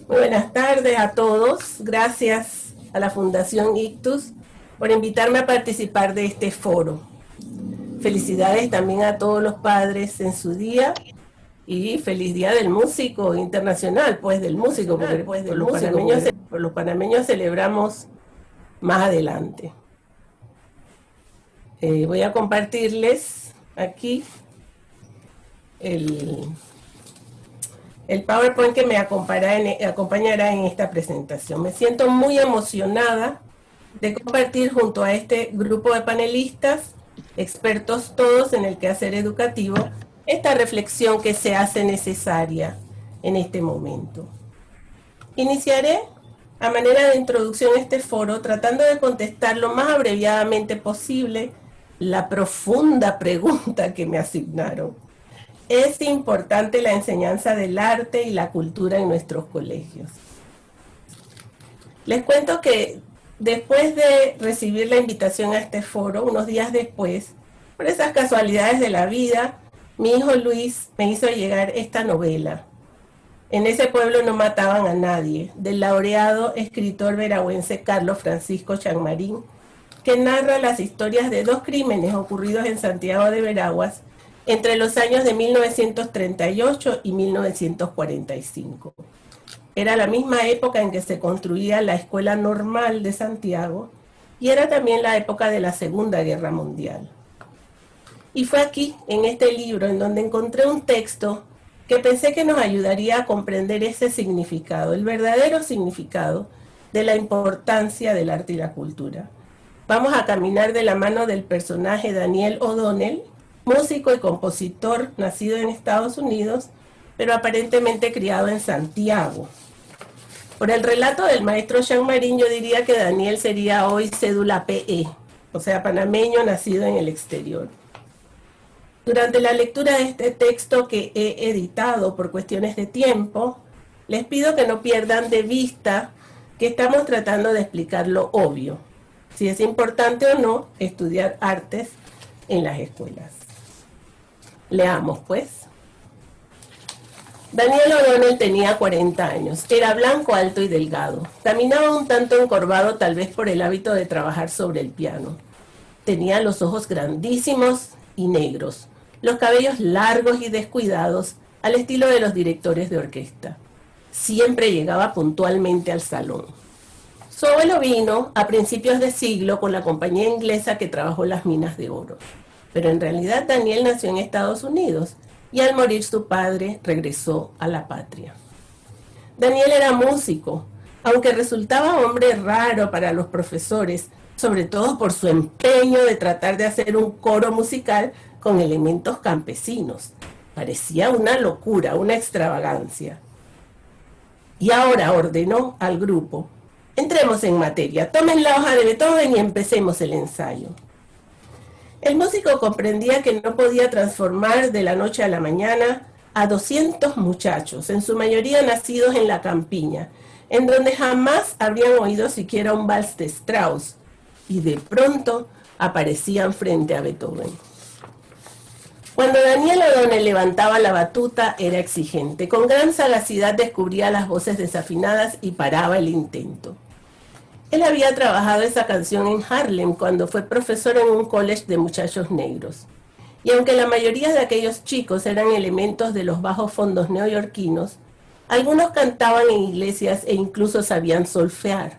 Muy buenas tardes a todos. Gracias a la Fundación Ictus por invitarme a participar de este foro. Felicidades también a todos los padres en su día y feliz día del músico internacional, pues del músico, porque por los panameños celebramos más adelante. Voy a compartirles aquí el PowerPoint que me acompañará en esta presentación. Me siento muy emocionada de compartir junto a este grupo de panelistas, expertos todos en el quehacer educativo, esta reflexión que se hace necesaria en este momento. Iniciaré a manera de introducción a este foro tratando de contestar lo más abreviadamente posible la profunda pregunta que me asignaron. ¿Es importante la enseñanza del arte y la cultura en nuestros colegios? Les cuento que después de recibir la invitación a este foro, unos días después, por esas casualidades de la vida, mi hijo Luis me hizo llegar esta novela. En ese pueblo no mataban a nadie, del laureado escritor veragüense Carlos Francisco Chanmarín, que narra las historias de dos crímenes ocurridos en Santiago de Veraguas entre los años de 1938 y 1945. Era la misma época en que se construía la Escuela Normal de Santiago y era también la época de la Segunda Guerra Mundial. Y fue aquí, en este libro, en donde encontré un texto que pensé que nos ayudaría a comprender ese significado, el verdadero significado de la importancia del arte y la cultura. Vamos a caminar de la mano del personaje Daniel O'Donnell, músico y compositor nacido en Estados Unidos, pero aparentemente criado en Santiago. Por el relato del maestro Chanmarín, yo diría que Daniel sería hoy cédula PE, o sea, panameño nacido en el exterior. Durante la lectura de este texto que he editado por cuestiones de tiempo, les pido que no pierdan de vista que estamos tratando de explicar lo obvio, si es importante o no estudiar artes en las escuelas. Leamos, pues. Daniel O'Donnell tenía 40 años, era blanco, alto y delgado. Caminaba un tanto encorvado, tal vez por el hábito de trabajar sobre el piano. Tenía los ojos grandísimos y negros, los cabellos largos y descuidados, al estilo de los directores de orquesta. Siempre llegaba puntualmente al salón. Su abuelo vino a principios de siglo con la compañía inglesa que trabajó las minas de oro. Pero en realidad Daniel nació en Estados Unidos y al morir su padre regresó a la patria. Daniel era músico, aunque resultaba hombre raro para los profesores, sobre todo por su empeño de tratar de hacer un coro musical con elementos campesinos. Parecía una locura, una extravagancia. Y ahora ordenó al grupo: entremos en materia, tomen la hoja de Beethoven y empecemos el ensayo. El músico comprendía que no podía transformar de la noche a la mañana a 200 muchachos, en su mayoría nacidos en la campiña, en donde jamás habrían oído siquiera un vals de Strauss, y de pronto aparecían frente a Beethoven. Cuando Daniel O'Donnell levantaba la batuta, era exigente. Con gran sagacidad descubría las voces desafinadas y paraba el intento. Él había trabajado esa canción en Harlem cuando fue profesor en un college de muchachos negros. Y aunque la mayoría de aquellos chicos eran elementos de los bajos fondos neoyorquinos, algunos cantaban en iglesias e incluso sabían solfear.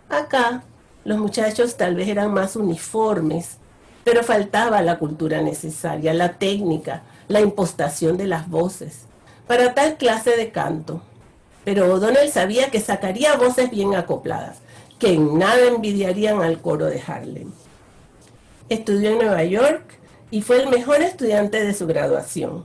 Acá, los muchachos tal vez eran más uniformes, pero faltaba la cultura necesaria, la técnica, la impostación de las voces, para tal clase de canto. Pero O'Donnell sabía que sacaría voces bien acopladas, que en nada envidiarían al coro de Harlem. Estudió en Nueva York y fue el mejor estudiante de su graduación.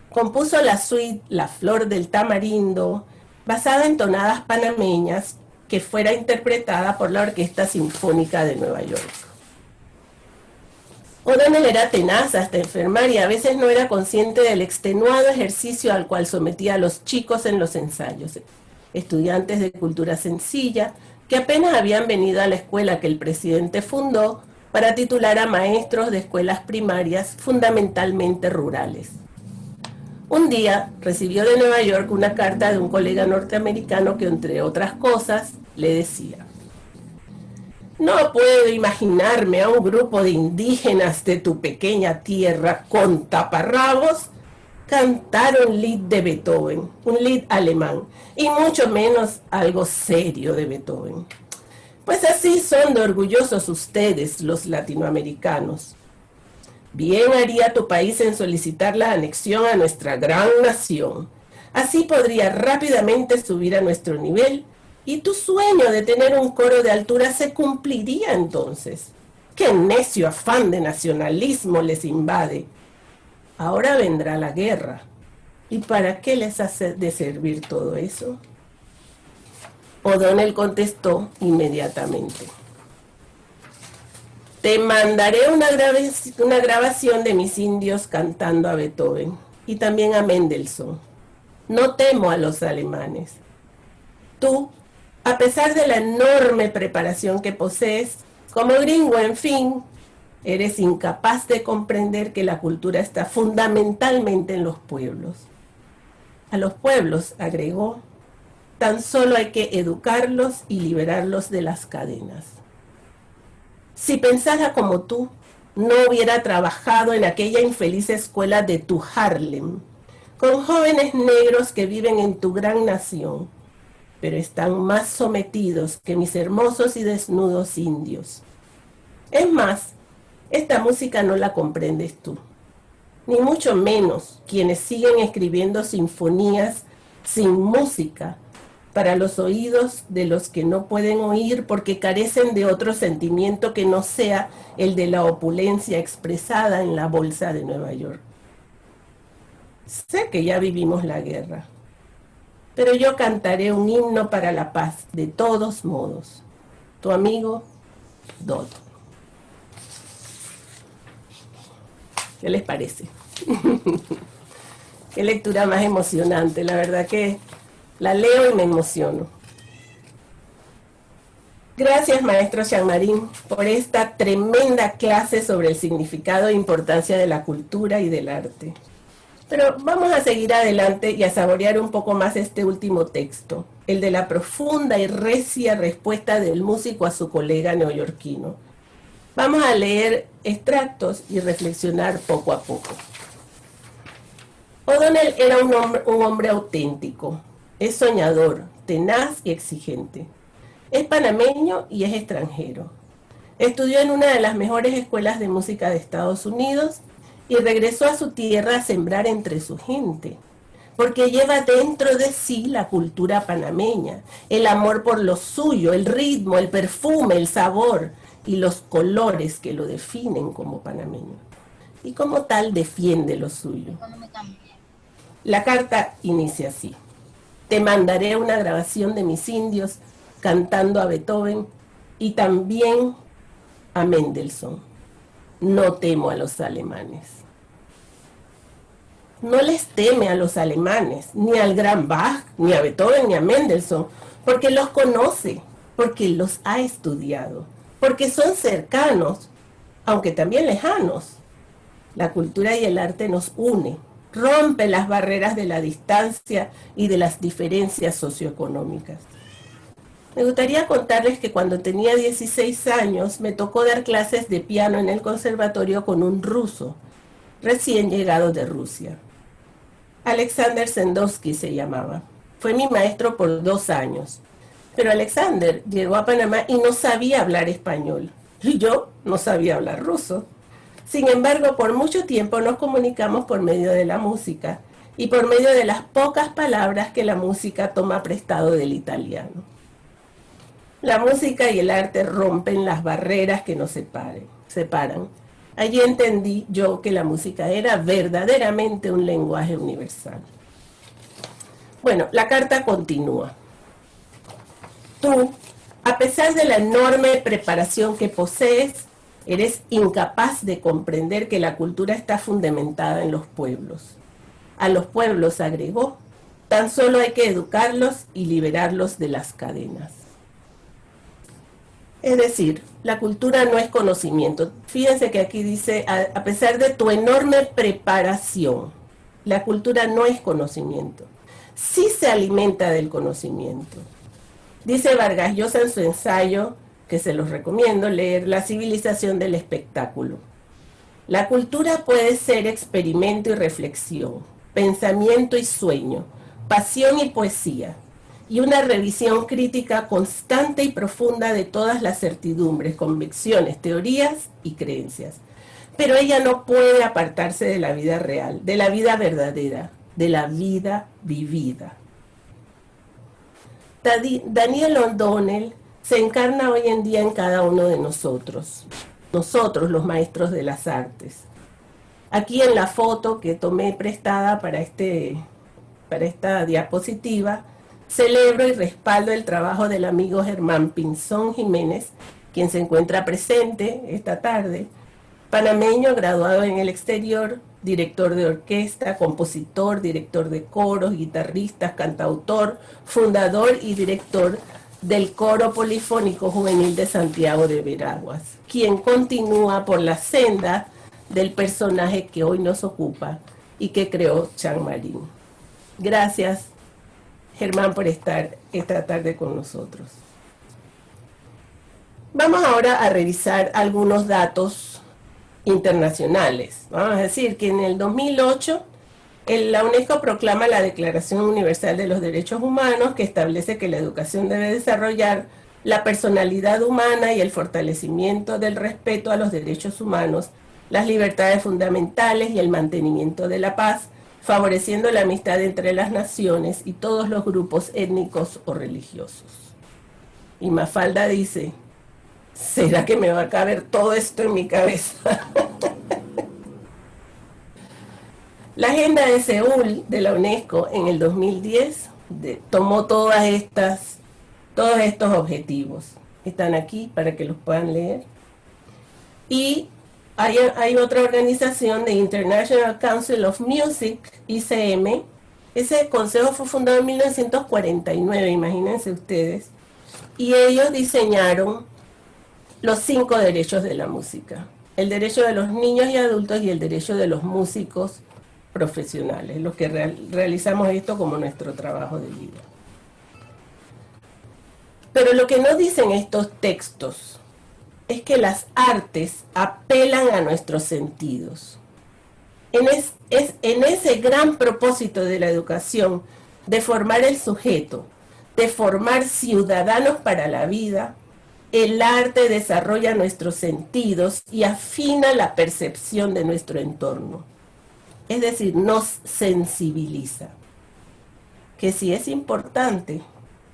Compuso la suite La Flor del Tamarindo, basada en tonadas panameñas, que fuera interpretada por la Orquesta Sinfónica de Nueva York. O'Donnell era tenaz hasta enfermar y a veces no era consciente del extenuado ejercicio al cual sometía a los chicos en los ensayos, estudiantes de cultura sencilla que apenas habían venido a la escuela que el presidente fundó para titular a maestros de escuelas primarias fundamentalmente rurales. Un día recibió de Nueva York una carta de un colega norteamericano que, entre otras cosas, le decía: no puedo imaginarme a un grupo de indígenas de tu pequeña tierra con taparrabos cantar un lied de Beethoven, un lied alemán, y mucho menos algo serio de Beethoven. Pues así son de orgullosos ustedes, los latinoamericanos. Bien haría tu país en solicitar la anexión a nuestra gran nación. Así podría rápidamente subir a nuestro nivel y tu sueño de tener un coro de altura se cumpliría entonces. ¡Qué necio afán de nacionalismo les invade! Ahora vendrá la guerra. ¿Y para qué les hace de servir todo eso? O'Donnell contestó inmediatamente: te mandaré una grabación de mis indios cantando a Beethoven y también a Mendelssohn. No temo a los alemanes. Tú, a pesar de la enorme preparación que posees, como gringo, en fin, eres incapaz de comprender que la cultura está fundamentalmente en los pueblos. A los pueblos, agregó, tan solo hay que educarlos y liberarlos de las cadenas. Si pensara como tú, no hubiera trabajado en aquella infeliz escuela de tu Harlem, con jóvenes negros que viven en tu gran nación, pero están más sometidos que mis hermosos y desnudos indios. Es más, esta música no la comprendes tú, ni mucho menos quienes siguen escribiendo sinfonías sin música para los oídos de los que no pueden oír porque carecen de otro sentimiento que no sea el de la opulencia expresada en la bolsa de Nueva York. Sé que ya vivimos la guerra, pero yo cantaré un himno para la paz, de todos modos. Tu amigo, Dodd. ¿Qué les parece? Qué lectura más emocionante, la verdad que la leo y me emociono. Gracias, maestro Jean-Marie, por esta tremenda clase sobre el significado e importancia de la cultura y del arte. Pero vamos a seguir adelante y a saborear un poco más este último texto, el de la profunda y recia respuesta del músico a su colega neoyorquino. Vamos a leer extractos y reflexionar poco a poco. O'Donnell era un hombre auténtico. Es soñador, tenaz y exigente. Es panameño y es extranjero. Estudió en una de las mejores escuelas de música de Estados Unidos y regresó a su tierra a sembrar entre su gente, porque lleva dentro de sí la cultura panameña, el amor por lo suyo, el ritmo, el perfume, el sabor y los colores que lo definen como panameño. Y como tal defiende lo suyo. La carta inicia así: te mandaré una grabación de mis indios cantando a Beethoven y también a Mendelssohn. No temo a los alemanes. No les teme a los alemanes, ni al gran Bach, ni a Beethoven, ni a Mendelssohn, porque los conoce, porque los ha estudiado, porque son cercanos, aunque también lejanos. La cultura y el arte nos une, rompe las barreras de la distancia y de las diferencias socioeconómicas. Me gustaría contarles que cuando tenía 16 años me tocó dar clases de piano en el conservatorio con un ruso, recién llegado de Rusia. Alexander Sendowski se llamaba. Fue mi maestro por 2 años. Pero Alexander llegó a Panamá y no sabía hablar español. Y yo no sabía hablar ruso. Sin embargo, por mucho tiempo nos comunicamos por medio de la música y por medio de las pocas palabras que la música toma prestado del italiano. La música y el arte rompen las barreras que nos separan. Allí entendí yo que la música era verdaderamente un lenguaje universal. Bueno, la carta continúa. Tú, a pesar de la enorme preparación que posees, eres incapaz de comprender que la cultura está fundamentada en los pueblos. A los pueblos, agregó, tan solo hay que educarlos y liberarlos de las cadenas. Es decir, la cultura no es conocimiento. Fíjense que aquí dice, a pesar de tu enorme preparación. La cultura no es conocimiento. Sí se alimenta del conocimiento. Dice Vargas Llosa en su ensayo, que se los recomiendo leer, La civilización del espectáculo. La cultura puede ser experimento y reflexión, pensamiento y sueño, pasión y poesía, y una revisión crítica constante y profunda de todas las certidumbres, convicciones, teorías y creencias. Pero ella no puede apartarse de la vida real, de la vida verdadera, de la vida vivida. Daniel O'Donnell se encarna hoy en día en cada uno de nosotros los maestros de las artes. Aquí en la foto que tomé prestada para esta diapositiva, celebro y respaldo el trabajo del amigo Germán Pinzón Jiménez, quien se encuentra presente esta tarde, panameño graduado en el exterior, director de orquesta, compositor, director de coros, guitarrista, cantautor, fundador y director del Coro Polifónico Juvenil de Santiago de Veraguas, quien continúa por la senda del personaje que hoy nos ocupa y que creó Chan Marín. Gracias, Germán, por estar esta tarde con nosotros. Vamos ahora a revisar algunos datos internacionales. Vamos a decir que en el 2008 la UNESCO proclama la Declaración Universal de los Derechos Humanos, que establece que la educación debe desarrollar la personalidad humana y el fortalecimiento del respeto a los derechos humanos, las libertades fundamentales y el mantenimiento de la paz, favoreciendo la amistad entre las naciones y todos los grupos étnicos o religiosos. Y Mafalda dice, ¿será que me va a caber todo esto en mi cabeza? La Agenda de Seúl de la UNESCO en el 2010 tomó todos estos objetivos. Están aquí para que los puedan leer. Y hay otra organización de International Council of Music, ICM. Ese consejo fue fundado en 1949, imagínense ustedes. Y ellos diseñaron los 5 derechos de la música. El derecho de los niños y adultos y el derecho de los músicos profesionales, los que realizamos esto como nuestro trabajo de vida. Pero lo que no dicen estos textos es que las artes apelan a nuestros sentidos. En ese gran propósito de la educación, de formar el sujeto, de formar ciudadanos para la vida, el arte desarrolla nuestros sentidos y afina la percepción de nuestro entorno. Es decir, nos sensibiliza. Que si es importante,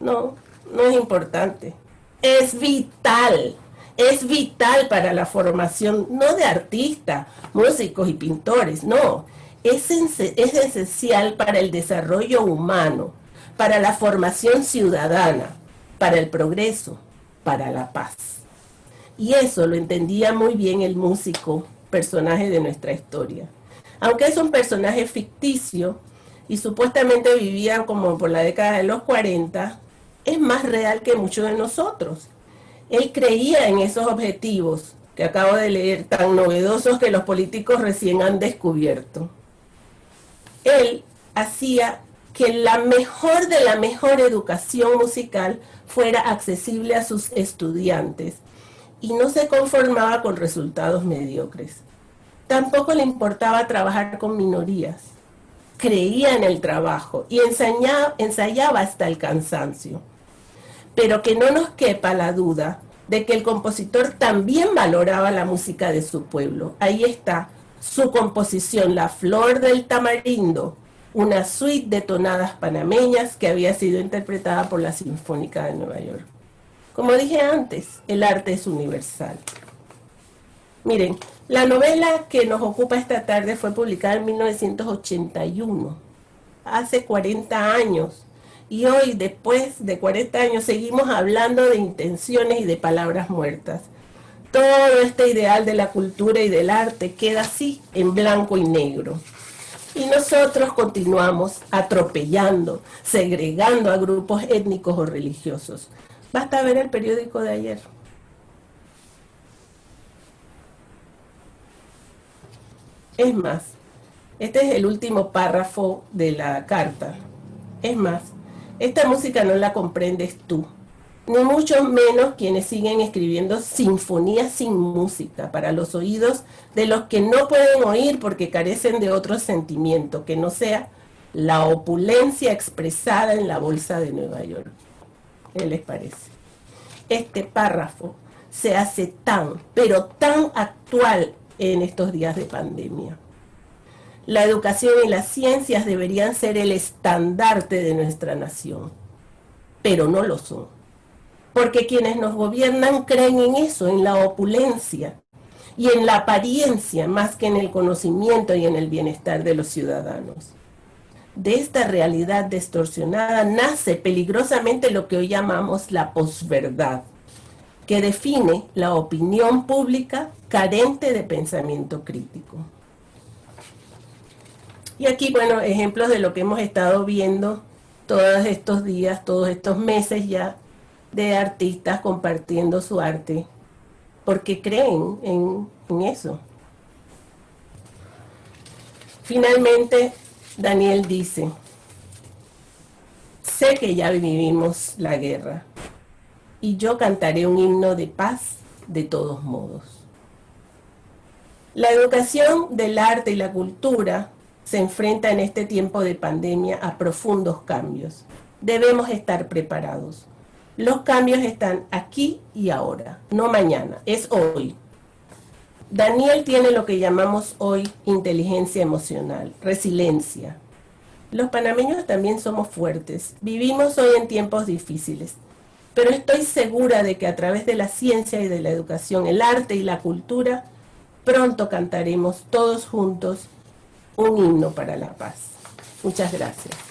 no es importante. Es vital para la formación, no de artistas, músicos y pintores, no. Es esencial para el desarrollo humano, para la formación ciudadana, para el progreso, para la paz. Y eso lo entendía muy bien el músico, personaje de nuestra historia. Aunque es un personaje ficticio y supuestamente vivía como por la década de los 40, es más real que muchos de nosotros. Él creía en esos objetivos que acabo de leer, tan novedosos que los políticos recién han descubierto. Él hacía que la mejor de la mejor educación musical fuera accesible a sus estudiantes y no se conformaba con resultados mediocres. Tampoco le importaba trabajar con minorías. Creía en el trabajo y ensayaba hasta el cansancio. Pero que no nos quepa la duda de que el compositor también valoraba la música de su pueblo. Ahí está su composición, La Flor del Tamarindo, una suite de tonadas panameñas que había sido interpretada por la Sinfónica de Nueva York. Como dije antes, el arte es universal. Miren, la novela que nos ocupa esta tarde fue publicada en 1981, hace 40 años. Y hoy, después de 40 años, seguimos hablando de intenciones y de palabras muertas. Todo este ideal de la cultura y del arte queda así, en blanco y negro. Y nosotros continuamos atropellando, segregando a grupos étnicos o religiosos. Basta ver el periódico de ayer. Es más, Este es el último párrafo de la carta. Es más, esta música no la comprendes tú, ni mucho menos quienes siguen escribiendo sinfonías sin música para los oídos de los que no pueden oír porque carecen de otro sentimiento que no sea la opulencia expresada en la bolsa de Nueva York. ¿Qué les parece? Este párrafo se hace tan, pero tan actual en estos días de pandemia. La educación y las ciencias deberían ser el estandarte de nuestra nación, pero no lo son. Porque quienes nos gobiernan creen en eso, en la opulencia y en la apariencia más que en el conocimiento y en el bienestar de los ciudadanos. De esta realidad distorsionada nace peligrosamente lo que hoy llamamos la posverdad, que define la opinión pública carente de pensamiento crítico. Y aquí, bueno, ejemplos de lo que hemos estado viendo todos estos días, todos estos meses ya, de artistas compartiendo su arte, porque creen en eso. Finalmente, Daniel dice, sé que ya vivimos la guerra, y yo cantaré un himno de paz de todos modos. La educación del arte y la cultura se enfrenta en este tiempo de pandemia a profundos cambios. Debemos estar preparados. Los cambios están aquí y ahora, no mañana, es hoy. Daniel tiene lo que llamamos hoy inteligencia emocional, resiliencia. Los panameños también somos fuertes, vivimos hoy en tiempos difíciles, pero estoy segura de que a través de la ciencia y de la educación, el arte y la cultura, pronto cantaremos todos juntos un himno para la paz. Muchas gracias.